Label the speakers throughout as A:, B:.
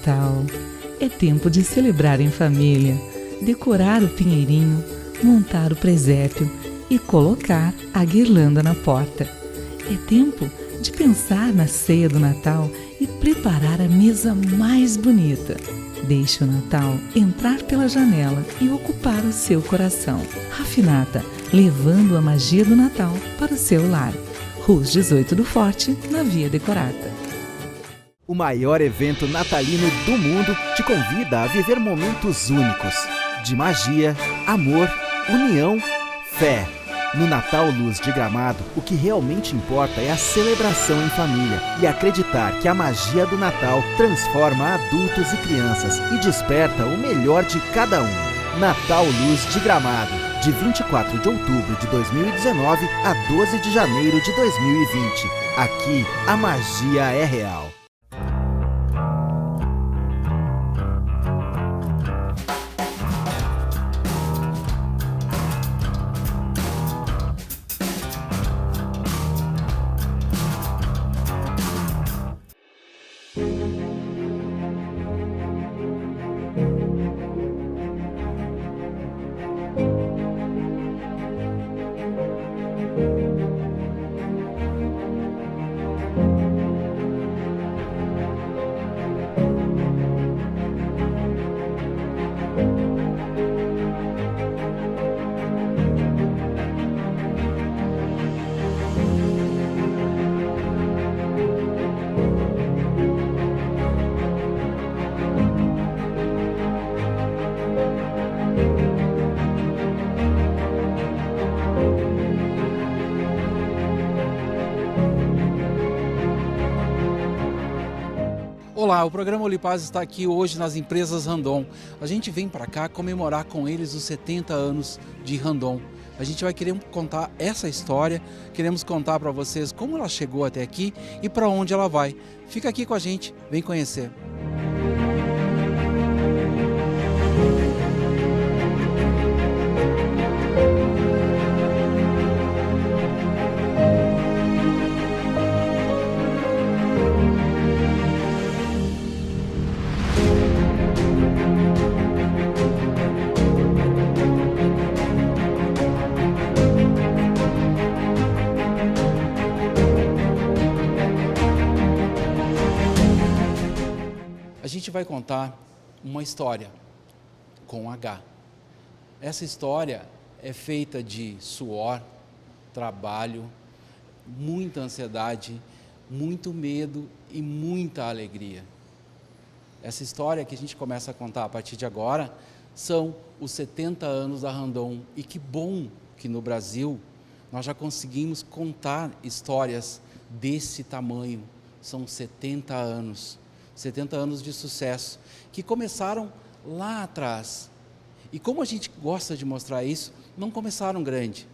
A: Natal. É tempo de celebrar em família, decorar o pinheirinho, montar o presépio e colocar a guirlanda na porta. É tempo de pensar na ceia do Natal e preparar a mesa mais bonita. Deixe o Natal entrar pela janela e ocupar o seu coração. Rafinata, levando a magia do Natal para o seu lar. Rua 18 do Forte, na Via Decorata.
B: O maior evento natalino do mundo te convida a viver momentos únicos de magia, amor, união, fé. No Natal Luz de Gramado, o que realmente importa é a celebração em família e acreditar que a magia do Natal transforma adultos e crianças e desperta o melhor de cada um. Natal Luz de Gramado, de 24 de outubro de 2019 a 12 de janeiro de 2020. Aqui, a magia é real.
C: Olá, o programa Olipaz está aqui hoje nas empresas Randon. A gente vem para cá comemorar com eles os 70 anos de Randon. A gente vai querer contar essa história, queremos contar para vocês como ela chegou até aqui e para onde ela vai. Fica aqui com a gente, vem conhecer. A gente vai contar uma história com H. Essa história é feita de suor, trabalho, muita ansiedade, muito medo e muita alegria. Essa história que a gente começa a contar a partir de agora são os 70 anos da Randon. E que bom que no Brasil nós já conseguimos contar histórias desse tamanho. São 70 anos. 70 anos de sucesso, que começaram lá atrás. E como a gente gosta de mostrar isso, não começaram grande,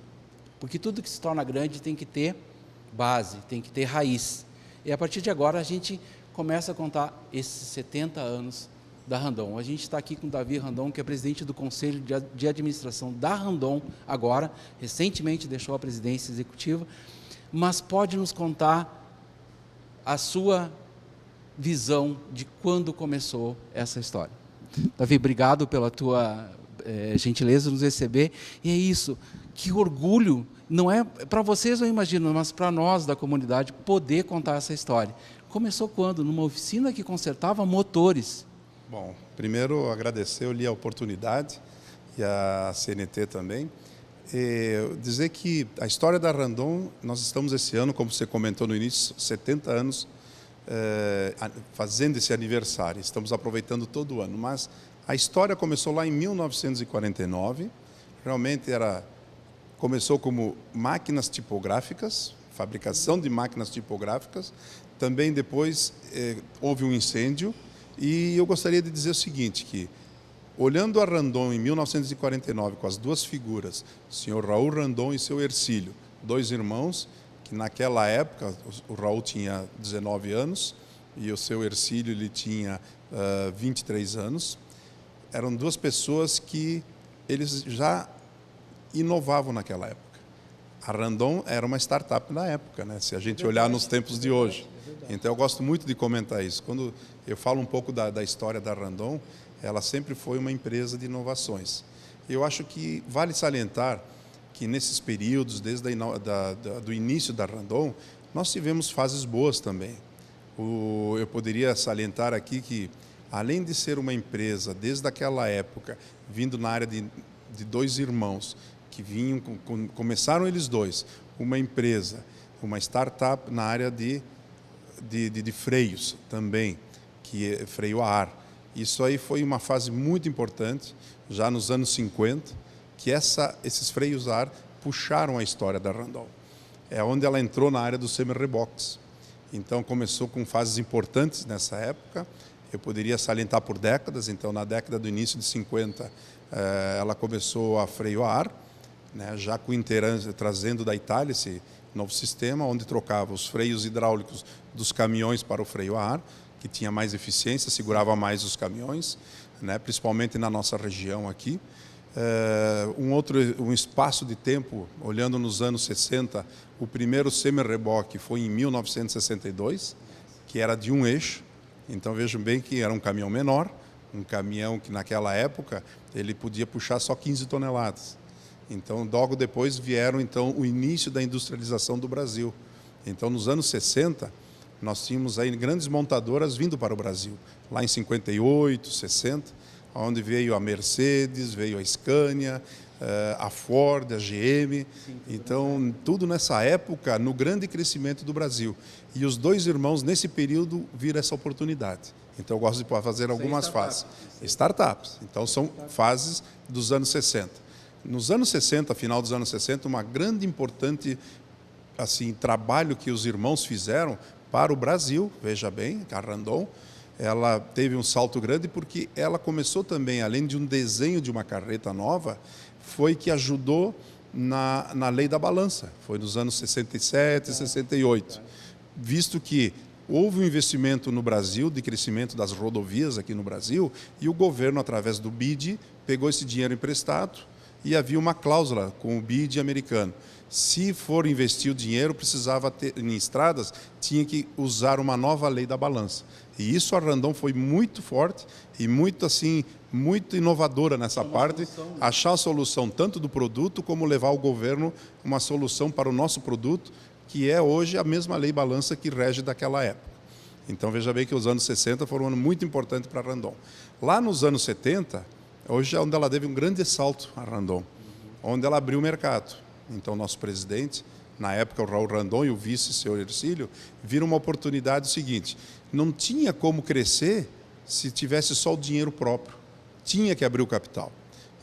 C: porque tudo que se torna grande tem que ter base, tem que ter raiz. E a partir de agora a gente começa a contar esses 70 anos da Randon. A gente está aqui com o Davi Randon, que é presidente do Conselho de Administração da Randon agora, recentemente deixou a presidência executiva, mas pode nos contar a sua visão de quando começou essa história. Davi, obrigado pela tua gentileza de nos receber. E é isso, que orgulho, não é para vocês, eu imagino, mas para nós da comunidade, poder contar essa história. Começou quando? Numa oficina que consertava motores.
D: Bom, primeiro agradecer ali a oportunidade e a CNT também. Dizer que a história da Randon, nós estamos esse ano, como você comentou no início, 70 anos fazendo esse aniversário, estamos aproveitando todo o ano, mas a história começou lá em 1949, realmente começou como máquinas tipográficas, fabricação de máquinas tipográficas, também depois houve um incêndio, e eu gostaria de dizer o seguinte, que olhando a Randon em 1949, com as duas figuras, o senhor Raul Randon e seu Hercílio, dois irmãos, naquela época, o Raul tinha 19 anos e o seu Hercílio ele tinha 23 anos. Eram duas pessoas que eles já inovavam naquela época. A Randon era uma startup na época, né? Se a gente olhar nos tempos de hoje. Então eu gosto muito de comentar isso. Quando eu falo um pouco da história da Randon, ela sempre foi uma empresa de inovações. Eu acho que vale salientar que nesses períodos, desde do início da Randon, nós tivemos fases boas também. Eu poderia salientar aqui que, além de ser uma empresa, desde aquela época, vindo na área de dois irmãos, que começaram eles dois, uma empresa, uma startup na área de freios também, que é freio a ar. Isso aí foi uma fase muito importante, já nos anos 50, que esses freios a ar puxaram a história da Randon. É onde ela entrou na área dos semi-reboques. Então, começou com fases importantes nessa época. Eu poderia salientar por décadas. Então, na década do início de 50, ela começou a freio a ar, né, já com trazendo da Itália esse novo sistema, onde trocava os freios hidráulicos dos caminhões para o freio a ar, que tinha mais eficiência, segurava mais os caminhões, né, principalmente na nossa região aqui. Um espaço de tempo, olhando nos anos 60, o primeiro semi-reboque foi em 1962, que era de um eixo. Então vejam bem que era um caminhão menor, um caminhão que naquela época ele podia puxar só 15 toneladas. Então logo depois vieram então o início da industrialização do Brasil. Então nos anos 60 nós tínhamos aí grandes montadoras vindo para o Brasil, lá em 58, 60, onde veio a Mercedes, veio a Scania, a Ford, a GM. Então, tudo nessa época, no grande crescimento do Brasil. E os dois irmãos, nesse período, viram essa oportunidade. Então, eu gosto de fazer algumas fases. Startups. Então, são fases dos anos 60. Nos anos 60, final dos anos 60, uma grande importante trabalho que os irmãos fizeram para o Brasil, veja bem, a Randon, ela teve um salto grande porque ela começou também, além de um desenho de uma carreta nova, foi que ajudou na lei da balança. Foi nos anos 67, 68. Visto que houve um investimento no Brasil, de crescimento das rodovias aqui no Brasil, e o governo, através do BID, pegou esse dinheiro emprestado e havia uma cláusula com o BID americano. Se for investir o dinheiro, precisava ter, em estradas, tinha que usar uma nova lei da balança. E isso a Randon foi muito forte e muito inovadora nessa parte, achar a solução tanto do produto como levar ao governo uma solução para o nosso produto, que é hoje a mesma lei balança que rege daquela época. Então veja bem que os anos 60 foram um ano muito importante para a Randon. Lá nos anos 70, hoje é onde ela teve um grande salto, a Randon, onde ela abriu o mercado. Então nosso presidente, na época o Raul Randon e o vice, o senhor Hercílio, viram uma oportunidade seguinte: não tinha como crescer se tivesse só o dinheiro próprio, tinha que abrir o capital.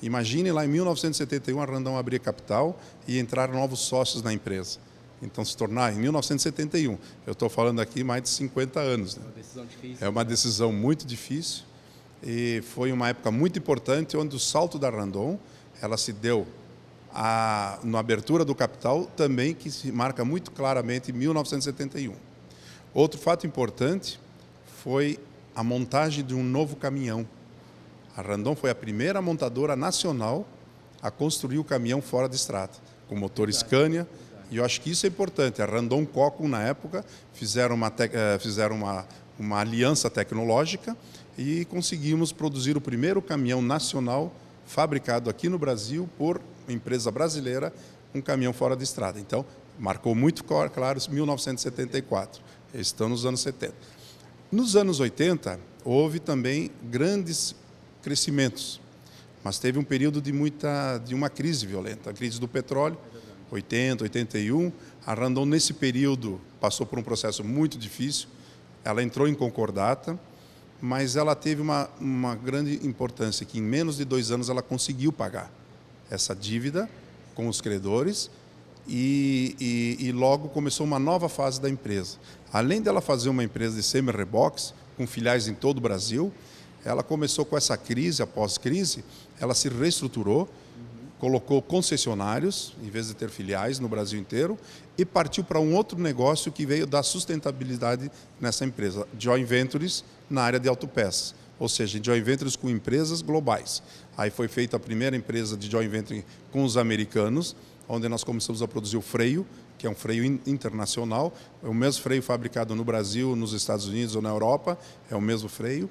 D: Imagine lá em 1971 a Randon abrir capital e entrar novos sócios na empresa. Então se tornar, em 1971, eu estou falando aqui mais de 50 anos. Né?
C: Uma decisão difícil.
D: É uma decisão muito difícil e foi uma época muito importante onde o salto da Randon, ela se deu na abertura do capital também, que se marca muito claramente em 1971. Outro fato importante foi a montagem de um novo caminhão. A Randon foi a primeira montadora nacional a construir o caminhão fora de estrada, com motor Scania, e eu acho que isso é importante. A Randon Cocum, na época, fizeram uma aliança tecnológica e conseguimos produzir o primeiro caminhão nacional fabricado aqui no Brasil por uma empresa brasileira, um caminhão fora de estrada. Então, marcou muito claro 1974. Estão nos anos 70. Nos anos 80, houve também grandes crescimentos, mas teve um período de uma crise violenta, a crise do petróleo, 80, 81. A Randon, nesse período, passou por um processo muito difícil. Ela entrou em concordata, mas ela teve uma grande importância, que em menos de 2 anos ela conseguiu pagar essa dívida com os credores e logo começou uma nova fase da empresa. Além dela fazer uma empresa de semi-reboques, com filiais em todo o Brasil, ela começou com essa crise, após crise, ela se reestruturou, colocou concessionários, em vez de ter filiais no Brasil inteiro, e partiu para um outro negócio que veio dar sustentabilidade nessa empresa, joint ventures na área de autopeças, ou seja, joint ventures com empresas globais. Aí foi feita a primeira empresa de joint venture com os americanos, onde nós começamos a produzir o freio, que é um freio internacional, é o mesmo freio fabricado no Brasil, nos Estados Unidos ou na Europa, é o mesmo freio.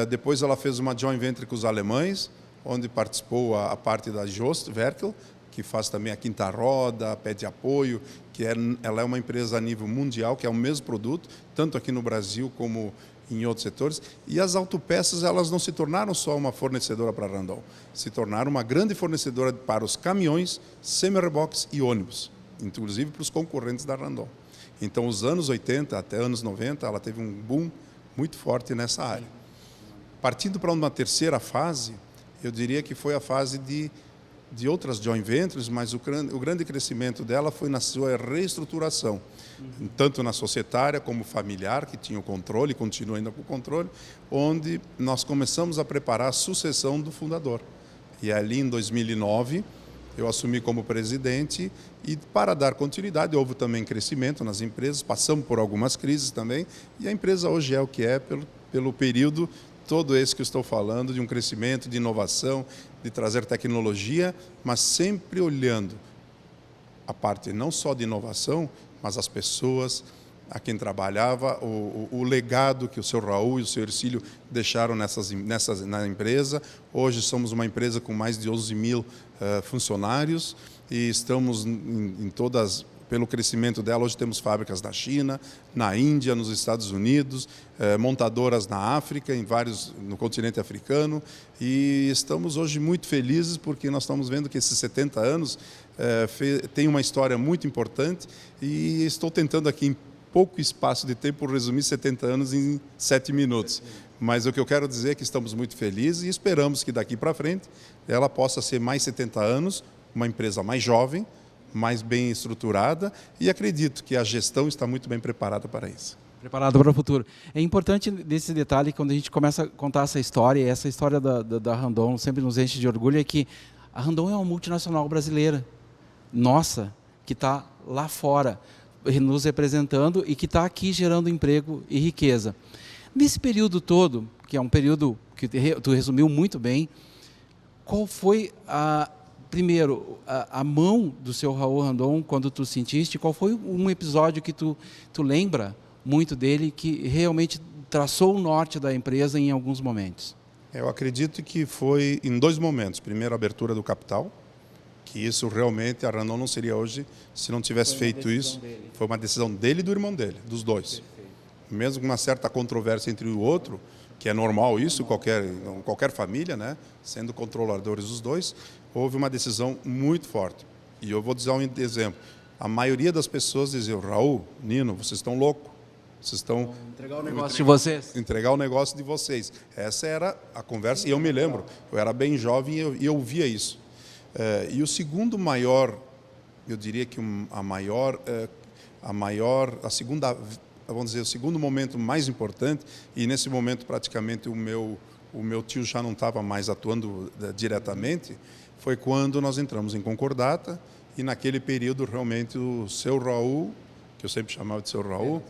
D: Depois ela fez uma joint venture com os alemães, onde participou a parte da Jost Werkel, que faz também a quinta roda, pé de apoio, ela é uma empresa a nível mundial, que é o mesmo produto, tanto aqui no Brasil como em outros setores. E as autopeças, elas não se tornaram só uma fornecedora para a Randon, se tornaram uma grande fornecedora para os caminhões, semi-reboques e ônibus, inclusive para os concorrentes da Randon. Então, os anos 80 até anos 90, ela teve um boom muito forte nessa área. Partindo para uma terceira fase, eu diria que foi a fase de outras joint ventures, mas o grande crescimento dela foi na sua reestruturação, tanto na societária como familiar, que tinha o controle, continua ainda com o controle, onde nós começamos a preparar a sucessão do fundador. E ali, em 2009, eu assumi como presidente e, para dar continuidade, houve também crescimento nas empresas, passamos por algumas crises também, e a empresa hoje é o que é pelo período todo esse que eu estou falando, de um crescimento, de inovação, de trazer tecnologia, mas sempre olhando a parte não só de inovação, mas as pessoas, a quem trabalhava, o legado que o seu Raul e o seu Ercílio deixaram na empresa. Hoje somos uma empresa com mais de 11 mil funcionários e estamos em todas... Pelo crescimento dela, hoje temos fábricas na China, na Índia, nos Estados Unidos, montadoras na África, no continente africano, e estamos hoje muito felizes porque nós estamos vendo que esses 70 anos tem uma história muito importante e estou tentando aqui em pouco espaço de tempo resumir 70 anos em 7 minutos. Mas o que eu quero dizer é que estamos muito felizes e esperamos que daqui para frente ela possa ser mais 70 anos, uma empresa mais jovem, mais bem estruturada, e acredito que a gestão está muito bem preparada para isso.
C: Preparado para o futuro. É importante desse detalhe, quando a gente começa a contar essa história, e essa história da Randon sempre nos enche de orgulho, é que a Randon é uma multinacional brasileira, nossa, que está lá fora, nos representando e que está aqui gerando emprego e riqueza. Nesse período todo, que é um período que tu resumiu muito bem, qual foi primeiro, a mão do seu Raul Randon, quando tu sentiste, qual foi um episódio que tu lembra muito dele, que realmente traçou o norte da empresa em alguns momentos?
D: Eu acredito que foi em 2 momentos. Primeiro, a abertura do capital, que isso realmente, a Randon não seria hoje se não tivesse feito isso. Foi uma decisão dele e do irmão dele, dos dois. Perfeito. Mesmo com uma certa controvérsia entre o outro, que é normal isso, qualquer família, né? Sendo controladores os dois, houve uma decisão muito forte. E eu vou dizer um exemplo. A maioria das pessoas diziam: Raul, Nino, vocês estão loucos. Vocês estão...
C: Entregar o negócio de vocês.
D: Entregar o negócio de vocês. Essa era a conversa, e eu me lembro, eu era bem jovem e eu via isso. E o segundo maior, eu diria que a segunda... Vamos dizer, o segundo momento mais importante, e nesse momento praticamente o meu tio já não estava mais atuando diretamente, foi quando nós entramos em concordata, e naquele período realmente o seu Raul, que eu sempre chamava de seu Raul,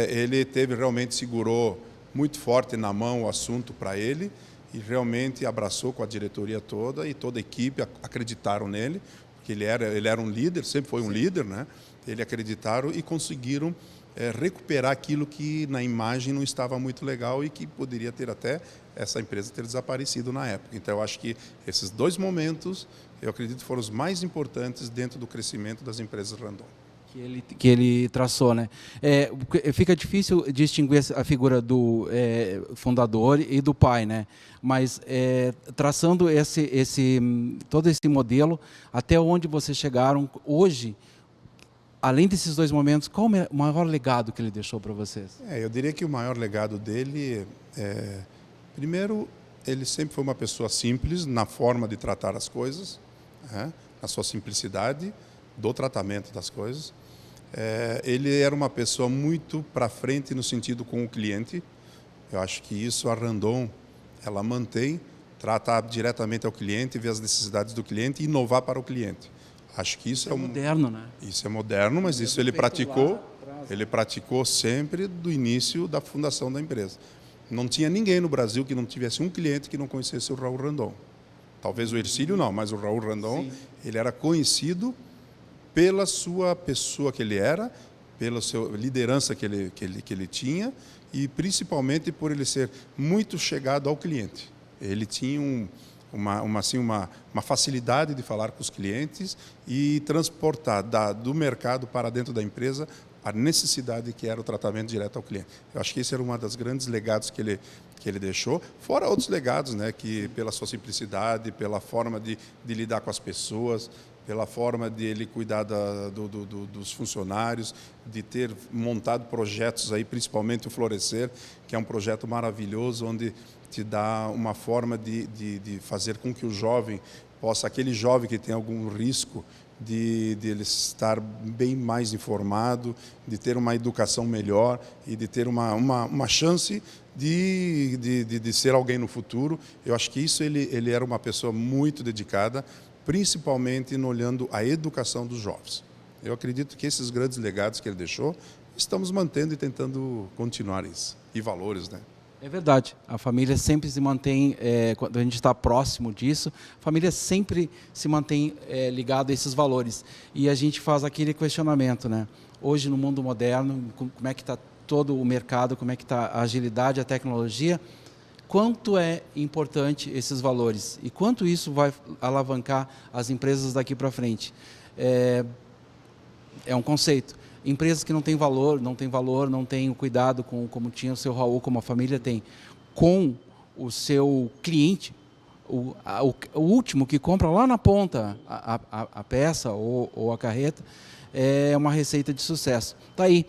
D: ele realmente segurou muito forte na mão o assunto para ele, e realmente abraçou com a diretoria toda, e toda a equipe acreditaram nele, porque ele era um líder, sempre foi um líder, né? Ele acreditaram e conseguiram recuperar aquilo que na imagem não estava muito legal e que poderia ter até essa empresa ter desaparecido na época. Então, eu acho que esses 2 momentos, eu acredito, foram os mais importantes dentro do crescimento das empresas Randon.
C: Que ele traçou, né? Fica difícil distinguir a figura do fundador e do pai, né? Mas traçando todo esse modelo, até onde vocês chegaram hoje, além desses 2 momentos, qual o maior legado que ele deixou para vocês?
D: Eu diria que o maior legado dele primeiro, ele sempre foi uma pessoa simples na forma de tratar as coisas, na sua simplicidade do tratamento das coisas. Ele era uma pessoa muito para frente no sentido com o cliente. Eu acho que isso a Randon, ela mantém, tratar diretamente ao cliente, ver as necessidades do cliente e inovar para o cliente. Acho que isso é
C: moderno, né?
D: Isso é moderno, mas isso ele praticou sempre do início da fundação da empresa. Não tinha ninguém no Brasil que não tivesse um cliente que não conhecesse o Raul Randon. Talvez o Hercílio não, mas o Raul Randon,
C: Sim.
D: ele era conhecido pela sua pessoa que ele era, pela sua liderança que ele tinha e principalmente por ele ser muito chegado ao cliente. Ele tinha uma facilidade de falar com os clientes e transportar do mercado para dentro da empresa a necessidade que era o tratamento direto ao cliente. Eu acho que esse era um dos grandes legados que ele deixou, fora outros legados, né, que pela sua simplicidade, pela forma de lidar com as pessoas, pela forma de ele cuidar dos funcionários, de ter montado projetos aí, principalmente o Florescer, que é um projeto maravilhoso, onde te dá uma forma de fazer com que o jovem possa, aquele jovem que tem algum risco, de ele estar bem mais informado, de ter uma educação melhor e de ter uma chance de ser alguém no futuro. Eu acho que isso ele era uma pessoa muito dedicada, principalmente olhando a educação dos jovens. Eu acredito que esses grandes legados que ele deixou, estamos mantendo e tentando continuar isso. E valores, né?
C: É verdade, a família sempre se mantém, quando a gente está próximo disso, a família sempre se mantém ligada a esses valores. E a gente faz aquele questionamento, né? Hoje, no mundo moderno, como é que está todo o mercado, como é que está a agilidade, a tecnologia, quanto é importante esses valores e quanto isso vai alavancar as empresas daqui para frente. É um conceito. Empresas que não têm valor, não têm o cuidado como tinha o seu Raul, como a família tem, com o seu cliente, o último que compra lá na ponta a peça ou a carreta, é uma receita de sucesso. Está aí,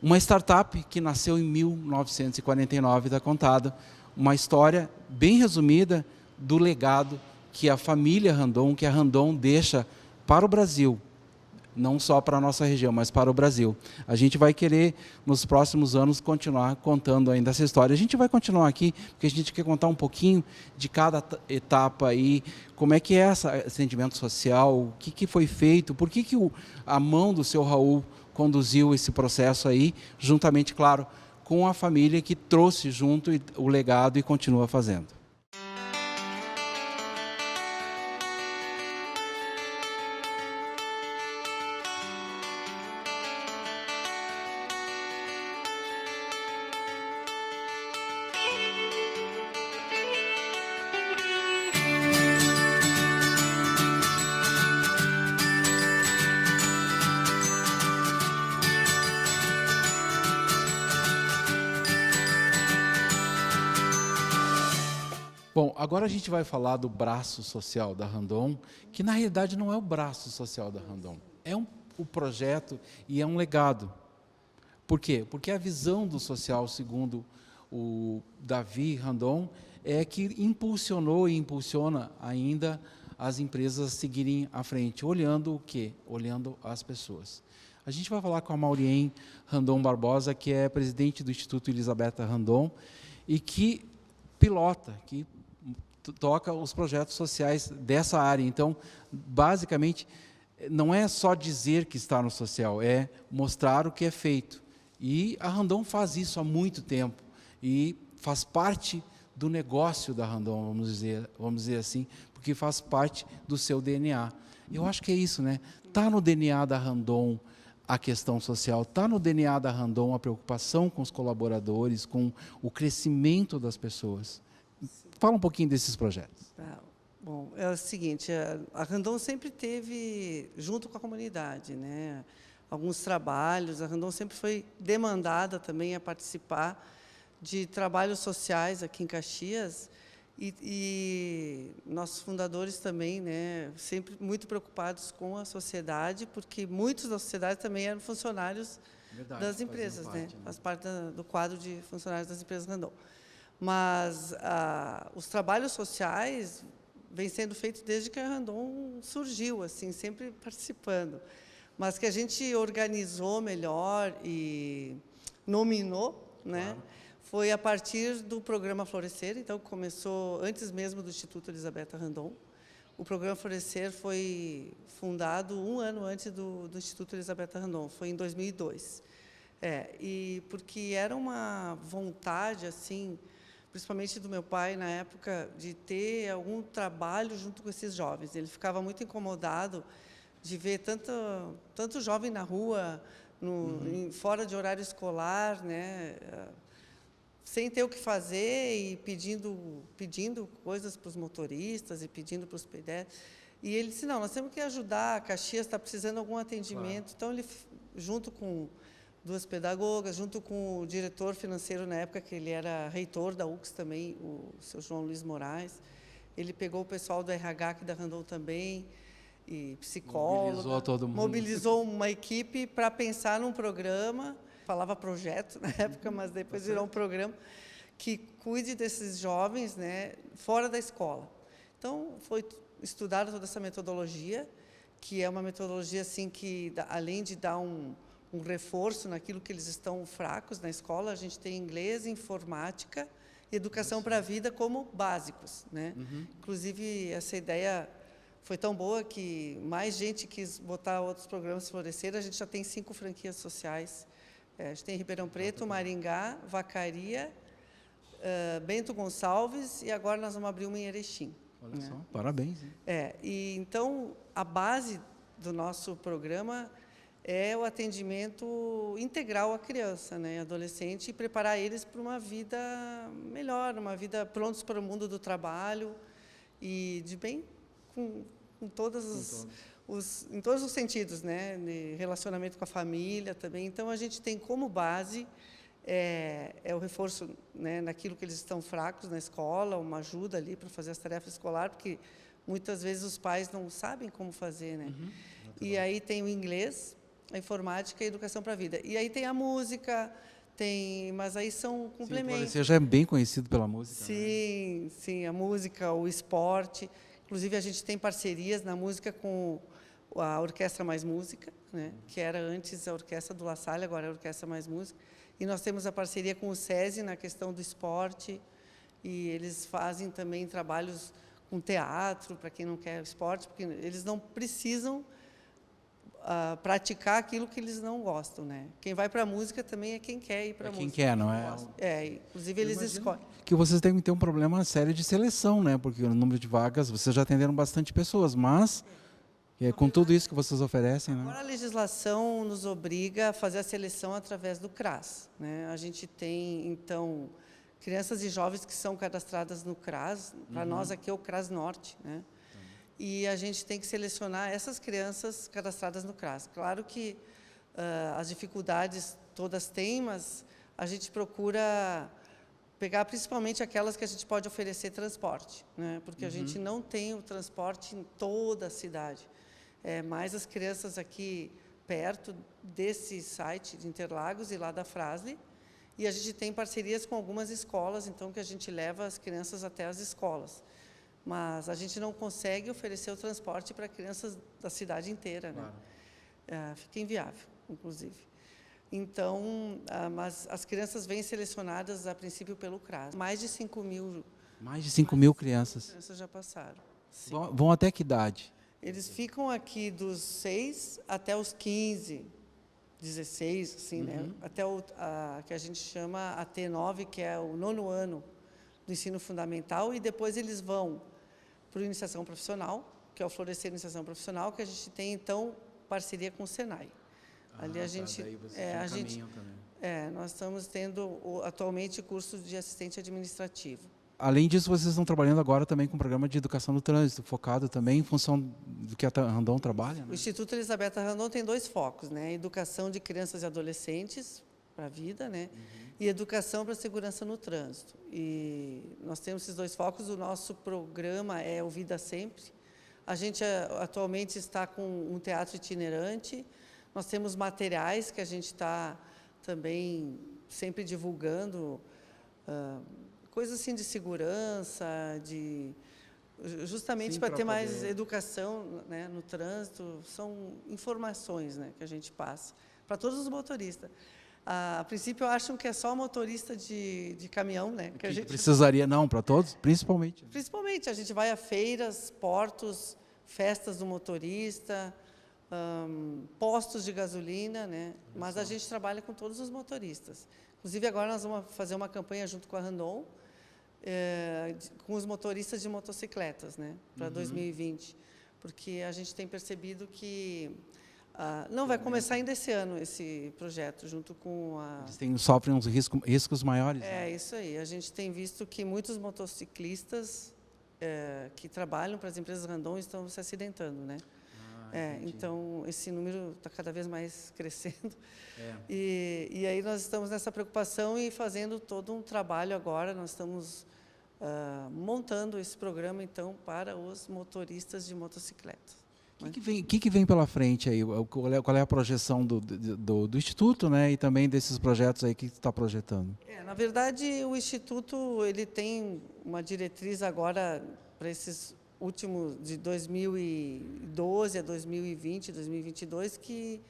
C: uma startup que nasceu em 1949, está contada, uma história bem resumida do legado que a família Randon, que a Randon deixa para o Brasil, não só para a nossa região, mas para o Brasil. A gente vai querer, nos próximos anos, continuar contando ainda essa história. A gente vai continuar aqui, porque a gente quer contar um pouquinho de cada etapa aí, como é que é esse atendimento social, o que foi feito, por que a mão do seu Raul conduziu esse processo aí, juntamente, claro, com a família que trouxe junto o legado e continua fazendo. Bom, agora a gente vai falar do braço social da Randon, que na realidade não é o braço social da Randon, é o projeto e é um legado. Por quê? Porque a visão do social, segundo o Davi Randon, é que impulsionou e impulsiona ainda as empresas a seguirem à frente, olhando o quê? Olhando as pessoas. A gente vai falar com a Maurien Randon Barbosa, que é presidente do Instituto Elisabetta Randon e que pilota, que toca os projetos sociais dessa área. Então, basicamente, não é só dizer que está no social, é mostrar o que é feito. E a Randon faz isso há muito tempo e faz parte do negócio da Randon, vamos dizer assim, porque faz parte do seu DNA. Eu acho que é isso, né? Está no DNA da Randon a questão social, está no DNA da Randon a preocupação com os colaboradores, com o crescimento das pessoas. Fala um pouquinho desses projetos.
E: Bom, é o seguinte, a Randon sempre teve, junto com a comunidade, né, alguns trabalhos, a Randon sempre foi demandada também a participar de trabalhos sociais aqui em Caxias, e nossos fundadores também, né, sempre muito preocupados com a sociedade, porque muitos da sociedade também eram funcionários das empresas, né? Faz parte do quadro de funcionários das empresas Randon. Mas os trabalhos sociais vêm sendo feitos desde que a Randon surgiu, assim, sempre participando. Mas que a gente organizou melhor e nominou, né? Claro. Foi a partir do programa Florescer, então começou antes mesmo do Instituto Elisabetta Randon. O programa Florescer foi fundado um ano antes do Instituto Elisabetta Randon, foi em 2002. E porque era uma vontade, assim, principalmente do meu pai na época, de ter algum trabalho junto com esses jovens. Ele ficava muito incomodado de ver tanto jovem na rua, fora de horário escolar, né, sem ter o que fazer e pedindo coisas para os motoristas e pedindo para os pedestres. E ele disse, não, nós temos que ajudar, a Caxias está precisando de algum atendimento. Então, ele, junto com 2 pedagogas, junto com o diretor financeiro na época, que ele era reitor da UX também, o seu João Luiz Moraes, ele pegou o pessoal do RH aqui da Randon também, e psicólogo,
C: Mobilizou todo mundo.
E: mobilizou uma equipe para pensar num programa, falava projeto na época, mas depois virou um programa que cuide desses jovens, né, fora da escola. Então, foi estudar toda essa metodologia, que é uma metodologia assim que, além de dar um reforço naquilo que eles estão fracos na escola, a gente tem inglês, informática e educação para a vida como básicos, né? Inclusive, essa ideia foi tão boa que mais gente quis botar outros programas florescer. A gente já tem 5 franquias sociais. A gente tem Ribeirão Preto, Maringá, Vacaria, Bento Gonçalves e agora nós vamos abrir uma em Erechim.
C: Olha só, parabéns. Hein?
E: E então, a base do nosso programa é o atendimento integral à criança, né, adolescente, e preparar eles para uma vida melhor, uma vida prontos para o mundo do trabalho e de bem em todos os sentidos, né, de relacionamento com a família também. Então, a gente tem como base o reforço, né, naquilo que eles estão fracos na escola, uma ajuda ali para fazer as tarefas escolares, porque muitas vezes os pais não sabem como fazer, né? E aí tem o inglês, a informática e a educação para a vida. E aí tem a música, mas aí são complementos.
C: Você já é bem conhecido pela música.
E: Sim, né? Sim, a música, o esporte. Inclusive, a gente tem parcerias na música com a Orquestra Mais Música, né, que era antes a Orquestra do La Salle, agora é a Orquestra Mais Música. E nós temos a parceria com o SESI na questão do esporte, e eles fazem também trabalhos com teatro, para quem não quer esporte, porque eles não precisam praticar aquilo que eles não gostam, né? Quem vai para a música também é quem quer ir para a música.
C: Quem quer, não é?
E: Inclusive eles escolhem.
C: Que vocês devem ter um problema sério de seleção, né? Porque o número de vagas, vocês já atenderam bastante pessoas, mas com tudo isso que vocês oferecem, né?
E: Agora a legislação nos obriga a fazer a seleção através do CRAS, né? A gente tem, então, crianças e jovens que são cadastradas no CRAS, para nós aqui é o CRAS Norte, né? E a gente tem que selecionar essas crianças cadastradas no CRAS. Claro que as dificuldades todas têm, mas a gente procura pegar principalmente aquelas que a gente pode oferecer transporte, né? Porque a gente não tem o transporte em toda a cidade. Mais as crianças aqui perto desse site de Interlagos e lá da Frasle, e a gente tem parcerias com algumas escolas, então, que a gente leva as crianças até as escolas. Mas a gente não consegue oferecer o transporte para crianças da cidade inteira, né? Claro. Fica inviável, inclusive. Então, mas as crianças vêm selecionadas, a princípio, pelo CRAS. Mais de 5 mil...
C: Mais de 5 mil crianças.
E: Crianças já passaram.
C: Vão até que idade?
E: Eles ficam aqui dos 6 até os 15, 16, assim, né? Até que a gente chama a T9, que é o 9º ano do ensino fundamental, e depois eles vão para a iniciação profissional, que é o Florescer Iniciação Profissional, que a gente tem, então, parceria com o Senai. Ali a gente... nós estamos tendo, atualmente, curso de assistente administrativo.
C: Além disso, vocês estão trabalhando agora também com um programa de educação no trânsito, focado também em função do que a Randon trabalha, né?
E: O Instituto Elisabetta Randon tem 2 focos, né? Educação de crianças e adolescentes para a vida, né? E educação para a segurança no trânsito. E nós temos esses 2 focos. O nosso programa é o Vida Sempre. A gente atualmente está com um teatro itinerante. Nós temos materiais que a gente está também sempre divulgando, coisas assim de segurança, justamente para ter mais educação, né, no trânsito. São informações, né, que a gente passa para todos os motoristas. A princípio, acham que é só motorista de caminhão, né?
C: Que a gente precisaria, não, para todos, principalmente.
E: Principalmente, a gente vai a feiras, portos, festas do motorista, postos de gasolina, né? Mas a gente trabalha com todos os motoristas. Inclusive, agora nós vamos fazer uma campanha junto com a Randon, com os motoristas de motocicletas, né, para 2020, porque a gente tem percebido que não vai começar ainda esse ano esse projeto, junto com a...
C: Eles sofrem uns riscos maiores.
E: É, isso aí. A gente tem visto que muitos motociclistas que trabalham para as empresas Randon estão se acidentando, né? Então, esse número está cada vez mais crescendo. E aí nós estamos nessa preocupação e fazendo todo um trabalho agora. Nós estamos montando esse programa, então, para os motoristas de motocicleta.
C: O que vem pela frente aí? Qual é a projeção do Instituto, né? E também desses projetos aí que está projetando?
E: Na verdade, o Instituto ele tem uma diretriz agora para esses últimos, de 2012 a 2020, 2022, que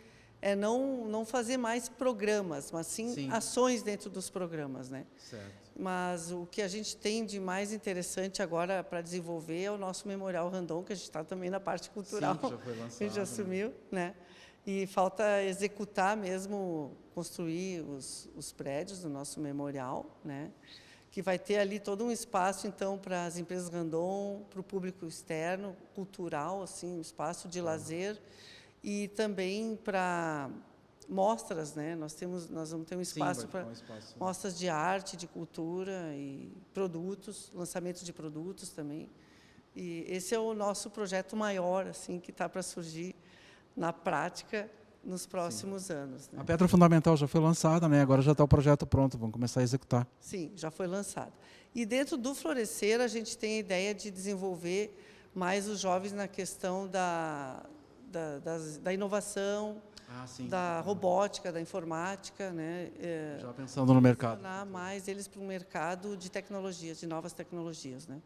E: é não fazer mais programas, mas sim ações dentro dos programas, né?
C: Certo.
E: Mas o que a gente tem de mais interessante agora para desenvolver é o nosso Memorial Randon, que a gente está também na parte cultural.
C: Sim, que já foi lançado,
E: a gente já assumiu, né? E falta executar mesmo, construir os prédios do nosso memorial, né? Que vai ter ali todo um espaço, então, para as empresas Randon, para o público externo, cultural, assim, um espaço de lazer, e também para mostras, né? Nós vamos ter um espaço para mostras de arte, de cultura e produtos, lançamento de produtos também. E esse é o nosso projeto maior, assim, que está para surgir na prática nos próximos anos, né?
C: A pedra fundamental já foi lançada, né? Agora já está o projeto pronto, vamos começar a executar.
E: Sim, já foi lançado. E dentro do Florescer, a gente tem a ideia de desenvolver mais os jovens na questão da inovação, da robótica, da informática, né?
C: Já pensando no mercado.
E: Mais eles para o mercado de tecnologias, de novas tecnologias, né?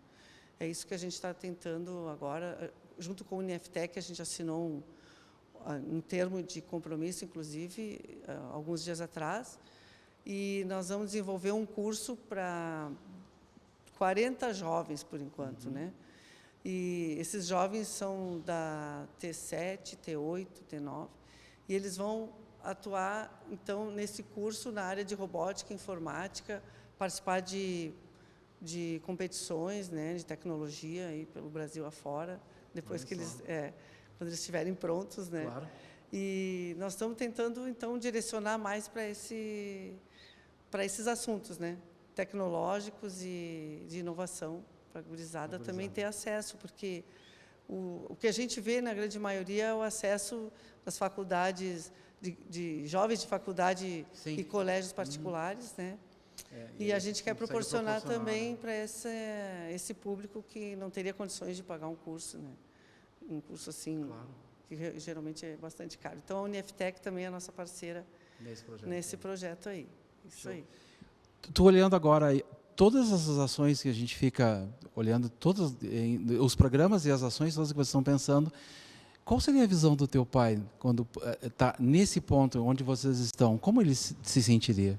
E: É isso que a gente está tentando agora, junto com o Uniftec, a gente assinou um termo de compromisso, inclusive, alguns dias atrás, e nós vamos desenvolver um curso para 40 jovens, por enquanto, né? E esses jovens são da T7, T8, T9, e eles vão atuar, então, nesse curso na área de robótica, informática, participar de competições, né, de tecnologia aí pelo Brasil afora, depois que eles, quando eles estiverem prontos, né?
C: Claro.
E: E nós estamos tentando, então, direcionar mais para esses assuntos, né, tecnológicos e de inovação, para a gurizada também ter acesso, porque o que a gente vê, na grande maioria, é o acesso das faculdades, de jovens de faculdade e colégios particulares, né? E a gente quer proporcionar também para esse público que não teria condições de pagar um curso, né? Um curso assim, que geralmente é bastante caro. Então, a Uniftec também é a nossa parceira nesse projeto aí. Isso aí.
C: Estou olhando agora todas as ações que a gente fica olhando, todos os programas e as ações todas que vocês estão pensando. Qual seria a visão do teu pai quando está nesse ponto onde vocês estão? Como ele se sentiria?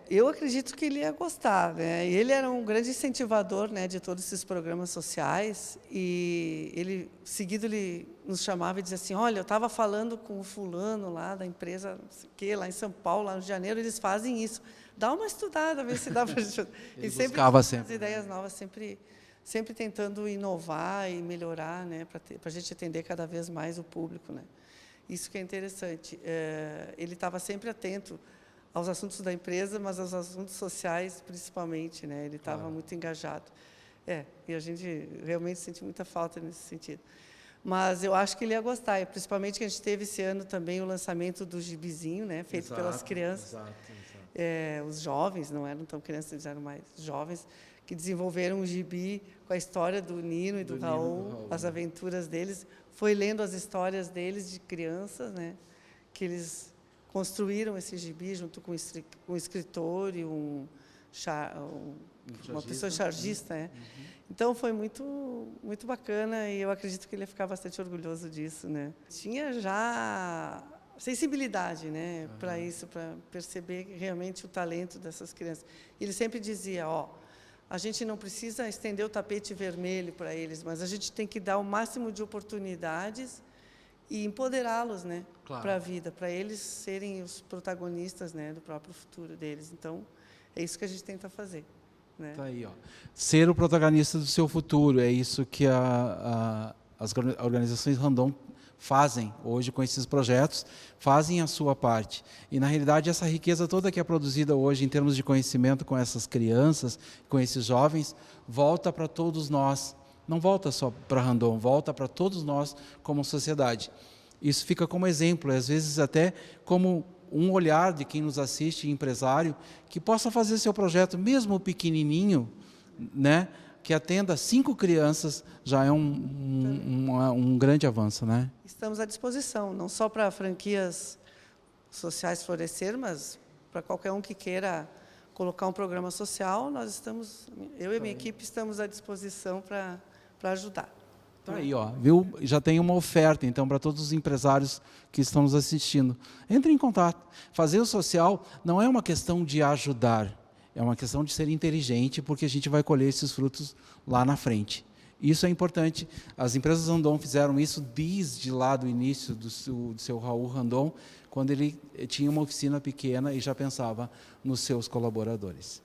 E: Eu acredito que ele ia gostar, né? Ele era um grande incentivador, né, de todos esses programas sociais, e ele nos chamava e dizia assim: olha, eu estava falando com o fulano lá da empresa, não sei o quê, lá em São Paulo, lá no de janeiro, eles fazem isso. Dá uma estudada, vê se dá para a gente...
C: Ele buscava sempre
E: as ideias novas, sempre tentando inovar e melhorar, né, para a gente atender cada vez mais o público, né? Isso que é interessante. Ele estava sempre atento aos assuntos da empresa, mas aos assuntos sociais, principalmente, né? Ele estava muito engajado. E a gente realmente sente muita falta nesse sentido. Mas eu acho que ele ia gostar, e principalmente que a gente teve esse ano também o lançamento do gibizinho, né? Feito pelas crianças. Os jovens, não eram tão crianças, eles eram mais jovens, que desenvolveram um gibi com a história do Nino e do Raul, as aventuras deles. Foi lendo as histórias deles de crianças, né? Que eles construíram esse gibi junto com um escritor e uma pessoa chargista, né? Então foi muito bacana, e eu acredito que ele ia ficar bastante orgulhoso disso, né? Tinha já sensibilidade, né, para isso, para perceber realmente o talento dessas crianças. Ele sempre dizia: a gente não precisa estender o tapete vermelho para eles, mas a gente tem que dar o máximo de oportunidades e empoderá-los, né, para a vida, para eles serem os protagonistas, né, do próprio futuro deles. Então, é isso que a gente tenta fazer. né?
C: Tá aí, ó. Ser o protagonista do seu futuro, é isso que as organizações Randon fazem hoje com esses projetos, fazem a sua parte. E, na realidade, essa riqueza toda que é produzida hoje em termos de conhecimento com essas crianças, com esses jovens, volta para todos nós. Não volta só para Randon, volta para todos nós como sociedade. Isso fica como exemplo, às vezes até como um olhar de quem nos assiste, empresário, que possa fazer seu projeto, mesmo pequenininho, né, que atenda 5 crianças, já é um grande avanço, né?
E: Estamos à disposição, não só para franquias sociais Florescer, mas para qualquer um que queira colocar um programa social, eu e minha equipe estamos à disposição para ajudar.
C: Tá aí, ó, viu? Já tem uma oferta, então, para todos os empresários que estão nos assistindo. Entre em contato. Fazer o social não é uma questão de ajudar, é uma questão de ser inteligente, porque a gente vai colher esses frutos lá na frente. Isso é importante. As empresas Randon fizeram isso desde lá do início do seu Raul Randon, quando ele tinha uma oficina pequena e já pensava nos seus colaboradores.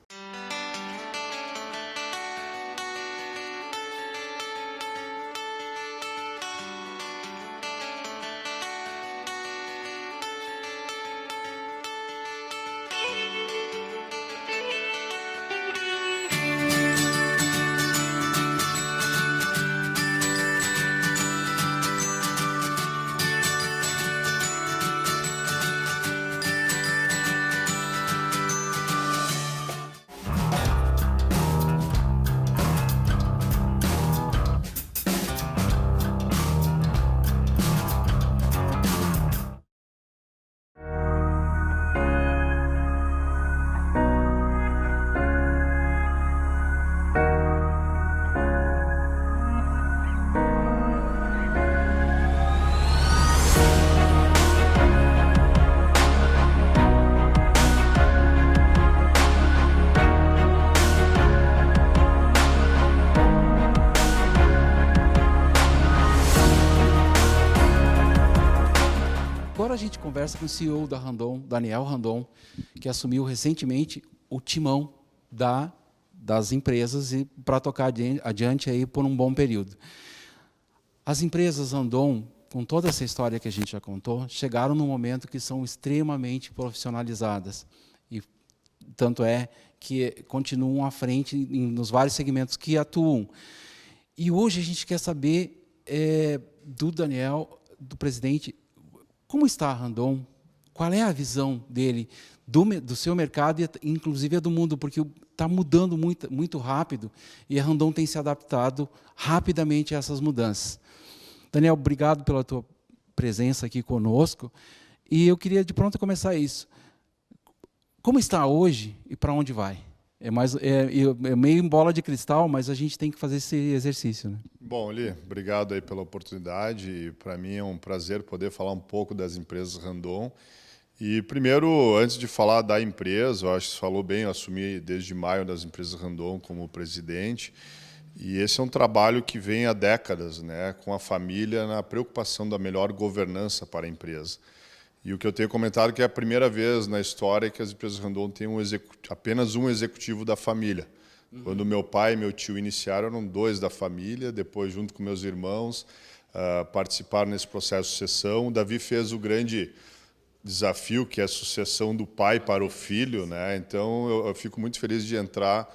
C: Agora a gente conversa com o CEO da Randon, Daniel Randon, que assumiu recentemente o timão das empresas e para tocar adiante aí por um bom período. As empresas Randon, com toda essa história que a gente já contou, chegaram num momento que são extremamente profissionalizadas. E tanto é que continuam à frente nos vários segmentos que atuam. E hoje a gente quer saber do Daniel, do presidente, como está a Randon, qual é a visão dele do seu mercado e inclusive a do mundo, porque está mudando muito rápido e a Randon tem se adaptado rapidamente a essas mudanças. Daniel, obrigado pela tua presença aqui conosco. E eu queria, de pronto, começar isso. Como está hoje e para onde vai? É meio em bola de cristal, mas a gente tem que fazer esse exercício, né?
F: Bom, Li, obrigado aí pela oportunidade. Para mim é um prazer poder falar um pouco das empresas Randon. E primeiro, antes de falar da empresa, eu acho que você falou bem, eu assumi desde maio das empresas Randon como presidente. E esse é um trabalho que vem há décadas, né, com a família na preocupação da melhor governança para a empresa. E o que eu tenho comentado é que é a primeira vez na história que as empresas Randon têm apenas um executivo da família. Quando meu pai e meu tio iniciaram, eram 2 da família, depois, junto com meus irmãos, participaram nesse processo de sucessão. O Davi fez o grande desafio, que é a sucessão do pai para o filho, né? Então, eu fico muito feliz de entrar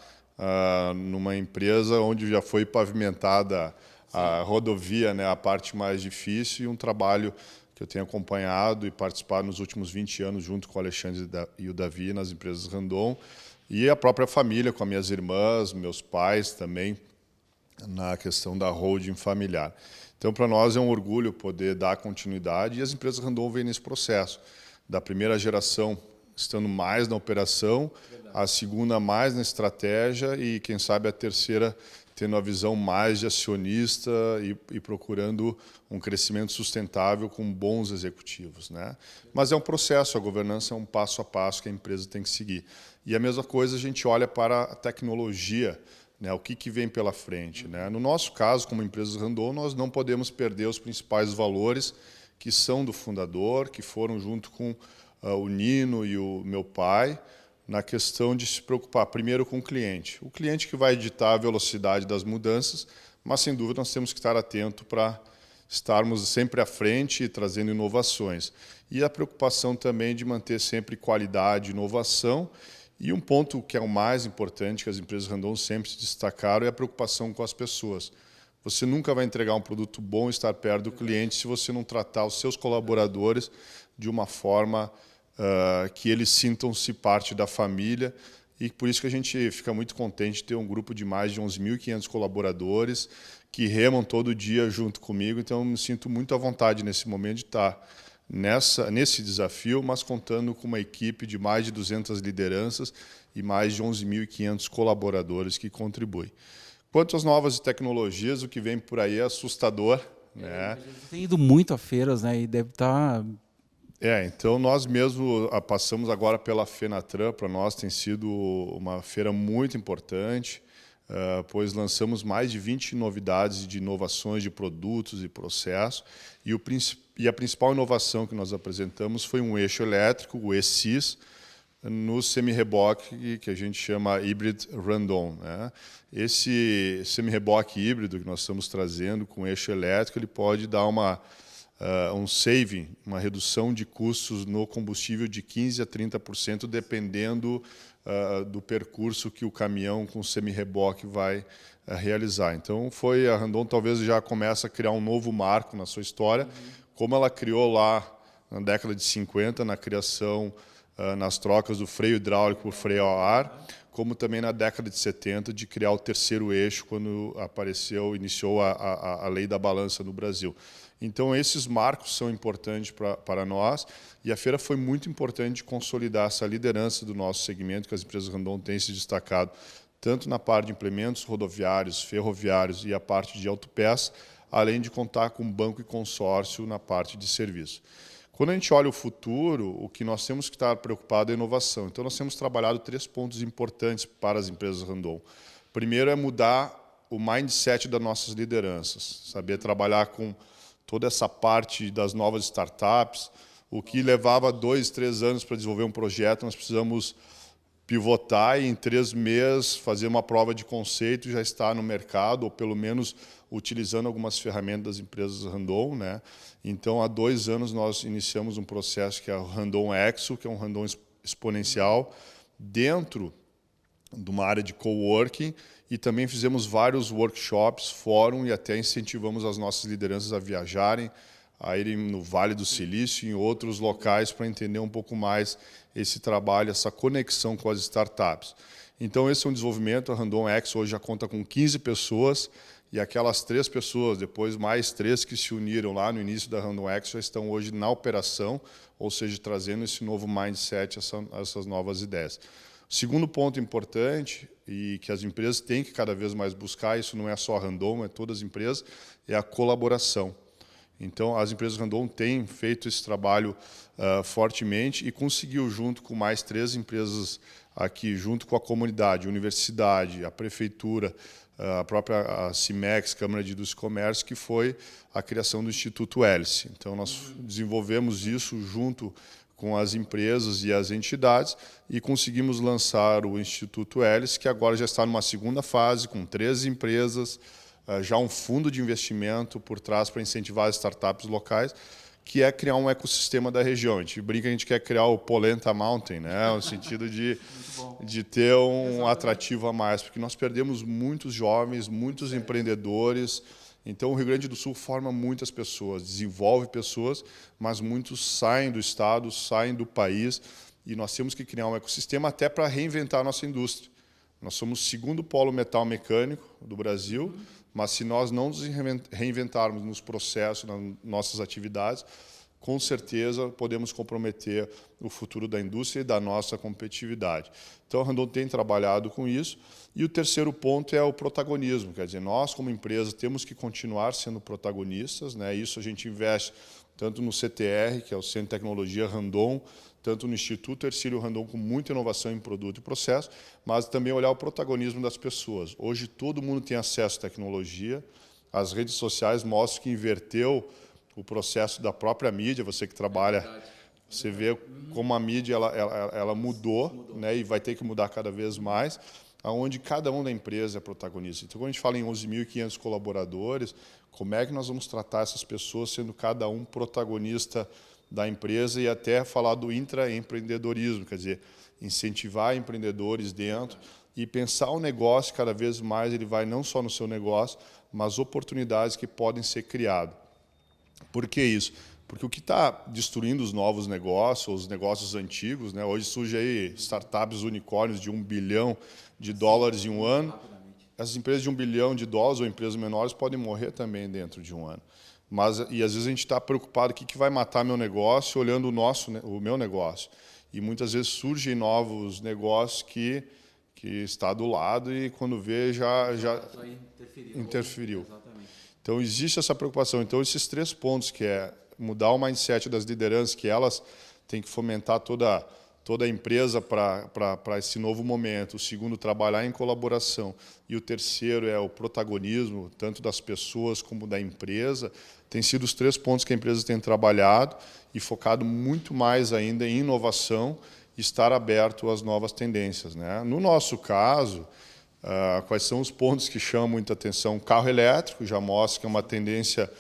F: numa empresa onde já foi pavimentada a rodovia, né, a parte mais difícil, e um trabalho que eu tenho acompanhado e participado nos últimos 20 anos, junto com o Alexandre e o Davi, nas empresas Randon, e a própria família, com as minhas irmãs, meus pais também, na questão da holding familiar. Então, para nós é um orgulho poder dar continuidade, e as empresas Randon vêm nesse processo, da primeira geração estando mais na operação, a segunda mais na estratégia e, quem sabe, a terceira tendo a visão mais de acionista e procurando um crescimento sustentável com bons executivos, né? Mas é um processo, a governança é um passo a passo que a empresa tem que seguir. E a mesma coisa a gente olha para a tecnologia, né? O que vem pela frente, né? No nosso caso, como empresas Randon, nós não podemos perder os principais valores que são do fundador, que foram junto com o Nino e o meu pai, na questão de se preocupar primeiro com o cliente. O cliente que vai ditar a velocidade das mudanças, mas, sem dúvida, nós temos que estar atento para estarmos sempre à frente e trazendo inovações. E a preocupação também de manter sempre qualidade e inovação. E um ponto que é o mais importante, que as empresas Randon sempre se destacaram, é a preocupação com as pessoas. Você nunca vai entregar um produto bom e estar perto do cliente se você não tratar os seus colaboradores de uma forma que eles sintam-se parte da família. E por isso que a gente fica muito contente de ter um grupo de mais de 11.500 colaboradores que remam todo dia junto comigo. Então, eu me sinto muito à vontade nesse momento de estar nesse desafio, mas contando com uma equipe de mais de 200 lideranças e mais de 11.500 colaboradores que contribuem. Quanto às novas tecnologias, o que vem por aí é assustador, né?
C: Você tem ido muito a feiras, né? E deve estar...
F: Então nós mesmo passamos agora pela Fenatran, para nós tem sido uma feira muito importante, pois lançamos mais de 20 novidades de inovações de produtos e processos, e a principal inovação que nós apresentamos foi um eixo elétrico, o E-Sys, no semi-reboque que a gente chama Hybrid Randon, né? Esse semi-reboque híbrido que nós estamos trazendo com eixo elétrico, ele pode dar um saving, uma redução de custos no combustível de 15% a 30%, dependendo do percurso que o caminhão com semi-reboque vai realizar. Então, a Randon talvez já começa a criar um novo marco na sua história, como ela criou lá na década de 50, na criação, nas trocas do freio hidráulico por freio a ar, como também na década de 70, de criar o terceiro eixo, quando iniciou a lei da balança no Brasil. Então, esses marcos são importantes para nós, e a feira foi muito importante de consolidar essa liderança do nosso segmento, que as empresas Randon têm se destacado, tanto na parte de implementos rodoviários, ferroviários e a parte de autopeças, além de contar com banco e consórcio na parte de serviço. Quando a gente olha o futuro, o que nós temos que estar preocupado é a inovação. Então, nós temos trabalhado 3 pontos importantes para as empresas Randon. Primeiro é mudar o mindset das nossas lideranças, saber trabalhar com toda essa parte das novas startups. O que levava 2, 3 anos para desenvolver um projeto, nós precisamos pivotar e, em 3 meses, fazer uma prova de conceito e já estar no mercado, ou pelo menos utilizando algumas ferramentas das empresas Randon, né? Então, há 2 anos, nós iniciamos um processo que é o Randon Exo, que é um Randon exponencial, dentro de uma área de coworking, e também fizemos vários workshops, fórum, e até incentivamos as nossas lideranças a viajarem, a irem no Vale do Silício e em outros locais para entender um pouco mais esse trabalho, essa conexão com as startups. Então, esse é um desenvolvimento. A Randon X hoje já conta com 15 pessoas, e aquelas 3 pessoas, depois mais 3 que se uniram lá no início da Randon X, já estão hoje na operação, ou seja, trazendo esse novo mindset, essas novas ideias. O segundo ponto importante, e que as empresas têm que cada vez mais buscar, isso não é só a Randon, é todas as empresas, é a colaboração. Então, as empresas Randon têm feito esse trabalho fortemente e conseguiu, junto com mais 3 empresas aqui, junto com a comunidade, a universidade, a prefeitura, a própria CIMEX, Câmara de Indústria e Comércio, que foi a criação do Instituto Hélice. Então, nós desenvolvemos isso junto com as empresas e as entidades e conseguimos lançar o Instituto Hélice, que agora já está numa segunda fase, com 13 empresas, já um fundo de investimento por trás para incentivar as startups locais, que é criar um ecossistema da região. A gente brinca, a gente quer criar o Polenta Mountain, né? No sentido de ter um atrativo a mais, porque nós perdemos muitos jovens, muitos empreendedores. Então, o Rio Grande do Sul forma muitas pessoas, desenvolve pessoas, mas muitos saem do estado, saem do país, e nós temos que criar um ecossistema até para reinventar a nossa indústria. Nós somos o 2º polo metal mecânico do Brasil, mas se nós não nos reinventarmos nos processos, nas nossas atividades, com certeza podemos comprometer o futuro da indústria e da nossa competitividade. Então, a Randon tem trabalhado com isso. E o terceiro ponto é o protagonismo. Quer dizer, nós, como empresa, temos que continuar sendo protagonistas, né? Isso a gente investe tanto no CTR, que é o Centro de Tecnologia Randon, tanto no Instituto Hercílio Randon, com muita inovação em produto e processo, mas também olhar o protagonismo das pessoas. Hoje, todo mundo tem acesso à tecnologia. As redes sociais mostram que inverteu o processo da própria mídia, você que trabalha Você vê como a mídia ela mudou, né, e vai ter que mudar cada vez mais, aonde cada um da empresa é protagonista. Então, quando a gente fala em 11.500 colaboradores, como é que nós vamos tratar essas pessoas sendo cada um protagonista da empresa e até falar do intraempreendedorismo, quer dizer, incentivar empreendedores dentro e pensar o negócio cada vez mais, ele vai não só no seu negócio, mas oportunidades que podem ser criadas. Por que isso? Porque o que está destruindo os novos negócios, os negócios antigos, né? Hoje surge aí startups unicórnios de $1 bilhão em um ano. Essas empresas de $1 bilhão ou empresas menores podem morrer também dentro de um ano. E às vezes a gente está preocupado: o que vai matar meu negócio, olhando o meu negócio. E muitas vezes surgem novos negócios que está do lado e quando vê já interferiu. Então existe essa preocupação. Então esses 3 pontos, que é mudar o mindset das lideranças, que elas têm que fomentar toda a empresa para esse novo momento. O segundo, trabalhar em colaboração. E o terceiro é o protagonismo, tanto das pessoas como da empresa. Tem sido os 3 pontos que a empresa tem trabalhado e focado muito mais ainda em inovação e estar aberto às novas tendências, né? No nosso caso, quais são os pontos que chamam muita atenção? O carro elétrico já mostra que é uma tendência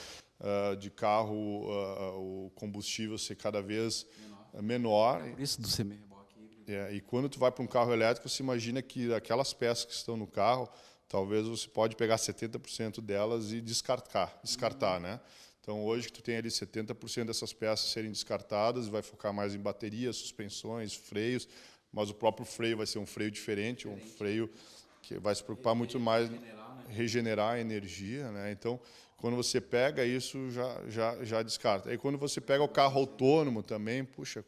F: de carro, o combustível ser cada vez menor.
C: Por isso do semi-reboque.
F: E quando tu vai para um carro elétrico, você imagina que aquelas peças que estão no carro, talvez você pode pegar 70% delas e descartar, né? Então, hoje que tu tem ali 70% dessas peças serem descartadas, vai focar mais em baterias, suspensões, freios, mas o próprio freio vai ser um freio diferente, um freio que vai se preocupar muito mais em regenerar a energia, né? Então, quando você pega isso, já descarta. Aí, quando você pega o carro autônomo também, puxa,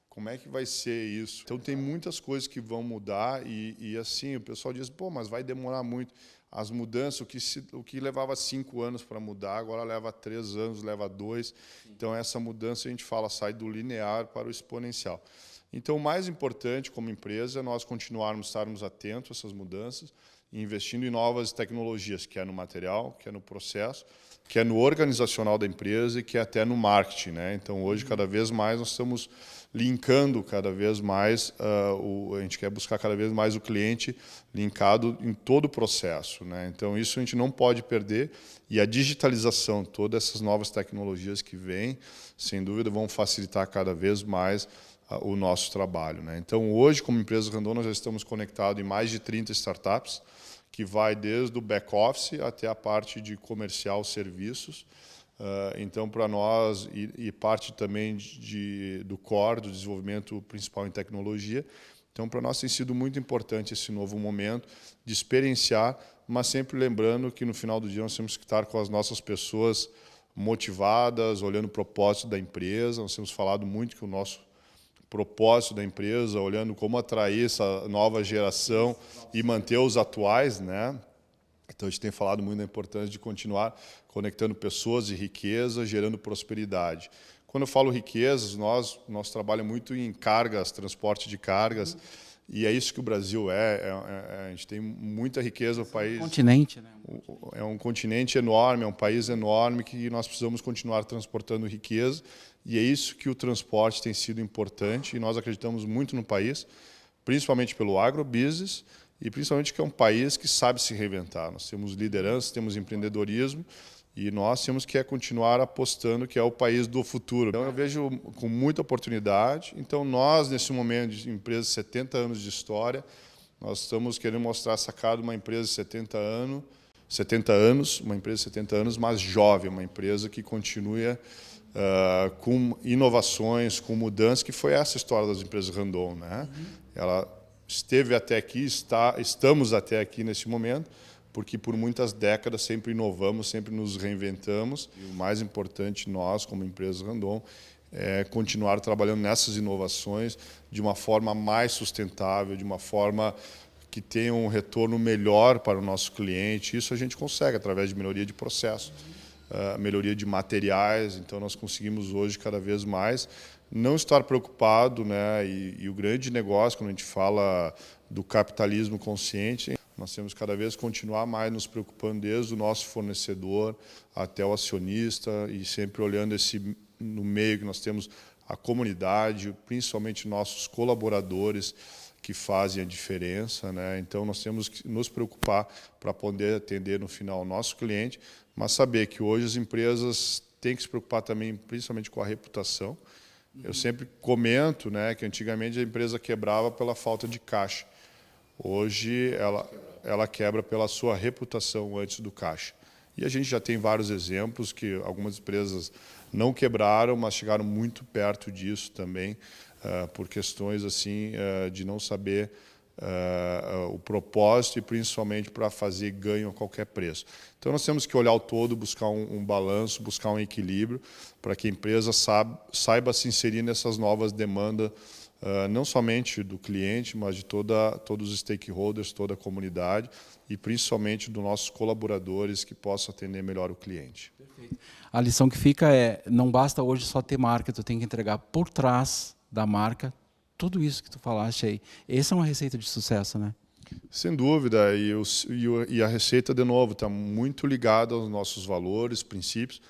F: como é que vai ser isso? Então, tem muitas coisas que vão mudar e assim, o pessoal diz, pô, mas vai demorar muito. As mudanças, o que levava 5 anos para mudar, agora leva 3 anos, leva 2. Então, essa mudança, a gente fala, sai do linear para o exponencial. Então, o mais importante como empresa é nós estarmos atentos a essas mudanças, investindo em novas tecnologias, que é no material, que é no processo, que é no organizacional da empresa e que é até no marketing, né? Então, hoje, cada vez mais, nós estamos linkando cada vez mais, a gente quer buscar cada vez mais o cliente linkado em todo o processo, né? Então, isso a gente não pode perder, e a digitalização, todas essas novas tecnologias que vêm, sem dúvida, vão facilitar cada vez mais o nosso trabalho, né? Então, hoje, como empresa Randon, nós já estamos conectados em mais de 30 startups, que vai desde o back-office até a parte de comercial serviços. Então, para nós, e parte também do core, do desenvolvimento principal em tecnologia. Então, para nós tem sido muito importante esse novo momento de experienciar, mas sempre lembrando que no final do dia nós temos que estar com as nossas pessoas motivadas, olhando o propósito da empresa. Nós temos falado muito que o nosso propósito da empresa, olhando como atrair essa nova geração e manter os atuais, né? Então, a gente tem falado muito da importância de continuar conectando pessoas e riqueza, gerando prosperidade. Quando eu falo riquezas, nós trabalhamos muito em cargas, transporte de cargas, e é isso que o Brasil a gente tem muita riqueza, o país...
C: Continente, né?
F: É um continente enorme, é um país enorme que nós precisamos continuar transportando riqueza, e é isso que o transporte tem sido importante, e nós acreditamos muito no país, principalmente pelo agrobusiness, e principalmente que é um país que sabe se reinventar. Nós temos liderança, temos empreendedorismo, e nós temos que continuar apostando que é o país do futuro. Então, eu vejo com muita oportunidade. Então, nós, nesse momento de empresa de 70 anos de história, nós estamos querendo mostrar essa cara de uma empresa de 70 anos, uma empresa de 70 anos, mas jovem, uma empresa que continue com inovações, com mudanças, que foi essa história das empresas Randon, né? Ela esteve até aqui, estamos até aqui nesse momento, porque por muitas décadas sempre inovamos, sempre nos reinventamos. E o mais importante, nós, como empresa Randon, é continuar trabalhando nessas inovações de uma forma mais sustentável, de uma forma que tenha um retorno melhor para o nosso cliente. Isso a gente consegue através de melhoria de processo, melhoria de materiais. Então, nós conseguimos hoje, cada vez mais, não estar preocupado, né? E o grande negócio, quando a gente fala do capitalismo consciente, nós temos cada vez continuar mais nos preocupando desde o nosso fornecedor até o acionista e sempre olhando no meio que nós temos a comunidade, principalmente nossos colaboradores, que fazem a diferença, né? Então, nós temos que nos preocupar para poder atender, no final, o nosso cliente, mas saber que hoje as empresas têm que se preocupar também, principalmente com a reputação. Eu sempre comento, né, que antigamente a empresa quebrava pela falta de caixa. Hoje, ela quebra pela sua reputação antes do caixa. E a gente já tem vários exemplos que algumas empresas não quebraram, mas chegaram muito perto disso também, por questões assim de não saber o propósito e principalmente para fazer ganho a qualquer preço. Então nós temos que olhar o todo, buscar um balanço, buscar um equilíbrio para que a empresa saiba se inserir nessas novas demandas, não somente do cliente, mas de todos os stakeholders, toda a comunidade e principalmente dos nossos colaboradores que possam atender melhor o cliente.
C: Perfeito. A lição que fica é, não basta hoje só ter marca, tu tem que entregar por trás da marca tudo isso que tu falaste aí. Essa é uma receita de sucesso, né?
F: Sem dúvida, e a receita, de novo, está muito ligada aos nossos valores, princípios,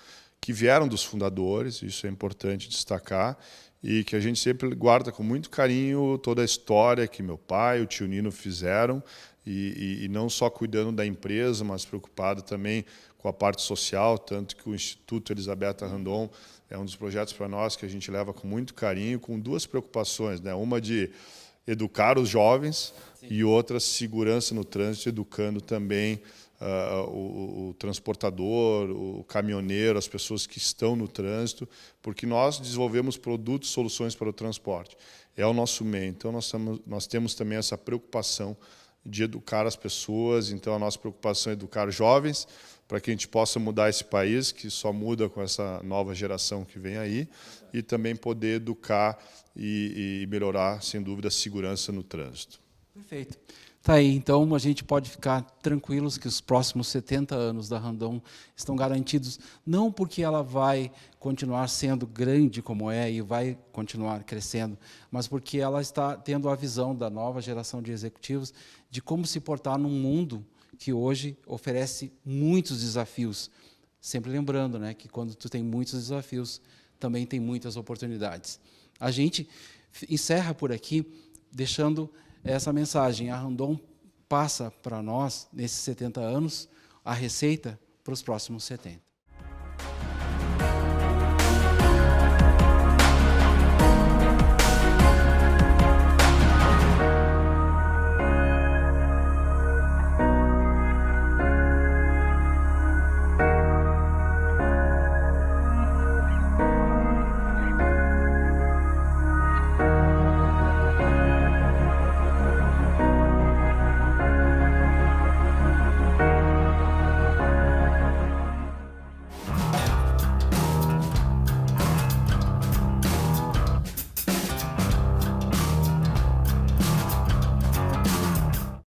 F: que vieram dos fundadores, isso é importante destacar, e que a gente sempre guarda com muito carinho toda a história que meu pai e o tio Nino fizeram, e não só cuidando da empresa, mas preocupado também com a parte social, tanto que o Instituto Elisabetta Randon é um dos projetos para nós que a gente leva com muito carinho, com duas preocupações, né? Uma de educar os jovens e outra segurança no trânsito, educando também o transportador, o caminhoneiro, as pessoas que estão no trânsito, porque nós desenvolvemos produtos, soluções para o transporte. É o nosso meio. Então, nós temos também essa preocupação de educar as pessoas. Então, a nossa preocupação é educar jovens, para que a gente possa mudar esse país, que só muda com essa nova geração que vem aí, e também poder educar e melhorar, sem dúvida, a segurança no trânsito.
C: Perfeito. Tá aí, então a gente pode ficar tranquilos que os próximos 70 anos da Randon estão garantidos, não porque ela vai continuar sendo grande como é e vai continuar crescendo, mas porque ela está tendo a visão da nova geração de executivos de como se portar num mundo que hoje oferece muitos desafios. Sempre lembrando, né, que quando tu tem muitos desafios, também tem muitas oportunidades. A gente encerra por aqui deixando essa mensagem. A Randon passa para nós, nesses 70 anos, a receita para os próximos 70.